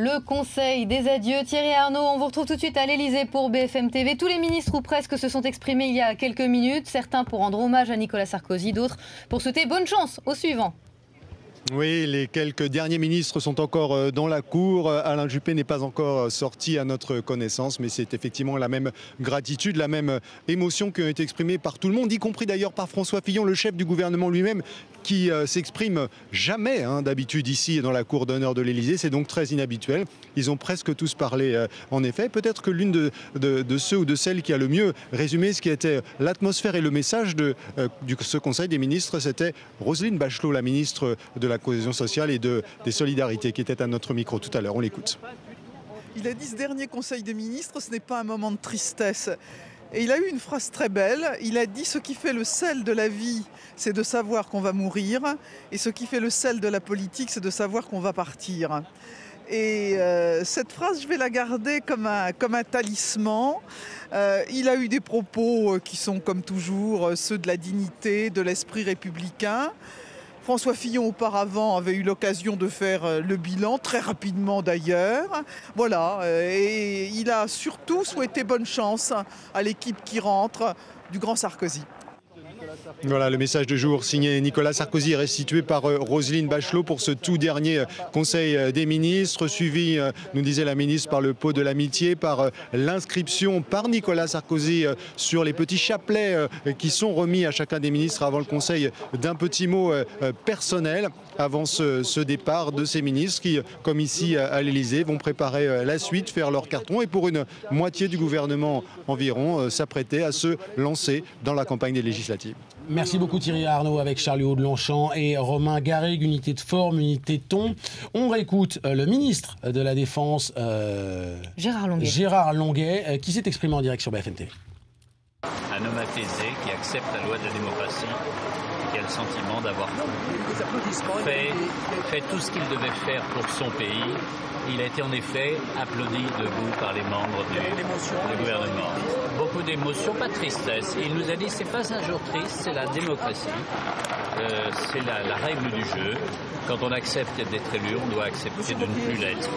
Le conseil des adieux. Thierry Arnaud, on vous retrouve tout de suite à l'Elysée pour BFM TV. Tous les ministres ou presque se sont exprimés il y a quelques minutes. Certains pour rendre hommage à Nicolas Sarkozy, d'autres pour souhaiter bonne chance au suivant. Oui, les quelques derniers ministres sont encore dans la cour. Alain Juppé n'est pas encore sorti à notre connaissance, mais c'est effectivement la même gratitude, la même émotion qui ont été exprimées par tout le monde, y compris d'ailleurs par François Fillon, le chef du gouvernement lui-même, qui s'exprime jamais d'habitude ici dans la cour d'honneur de l'Elysée. C'est donc très inhabituel. Ils ont presque tous parlé en effet. Peut-être que l'une de ceux ou de celles qui a le mieux résumé ce qui était l'atmosphère et le message de ce Conseil des ministres, c'était Roselyne Bachelot, la ministre de la Cohésion sociale et des Solidarités, qui était à notre micro tout à l'heure. On l'écoute. Il a dit ce dernier Conseil des ministres, ce n'est pas un moment de tristesse. Et il a eu une phrase très belle. Il a dit « Ce qui fait le sel de la vie, c'est de savoir qu'on va mourir. Et ce qui fait le sel de la politique, c'est de savoir qu'on va partir. » Et cette phrase, je vais la garder comme un talisman. Il a eu des propos qui sont, comme toujours, ceux de la dignité, de l'esprit républicain. François Fillon, auparavant, avait eu l'occasion de faire le bilan, très rapidement d'ailleurs. Voilà, et il a surtout souhaité bonne chance à l'équipe qui rentre du grand Sarkozy. Voilà le message de jour signé Nicolas Sarkozy, restitué par Roselyne Bachelot pour ce tout dernier Conseil des ministres, suivi, nous disait la ministre, par le pot de l'amitié, par l'inscription par Nicolas Sarkozy sur les petits chapelets qui sont remis à chacun des ministres avant le Conseil d'un petit mot personnel avant ce départ de ces ministres qui, comme ici à l'Elysée, vont préparer la suite, faire leur carton et pour une moitié du gouvernement environ s'apprêter à se lancer dans la campagne des législatives. Merci beaucoup Thierry Arnaud avec Charlie Haudelonchamp et Romain Garrigue, unité de forme, unité de ton. On réécoute le ministre de la Défense, Gérard Longuet, qui s'est exprimé en direct sur BFM TV. Un homme apaisé qui accepte la loi de la démocratie, qui a le sentiment d'avoir fait tout ce qu'il devait faire pour son pays. Il a été en effet applaudi debout par les membres du gouvernement. Beaucoup d'émotions, pas de tristesse. Il nous a dit c'est pas un jour triste, c'est la démocratie. C'est la règle du jeu. Quand on accepte d'être élu, on doit accepter de ne plus l'être.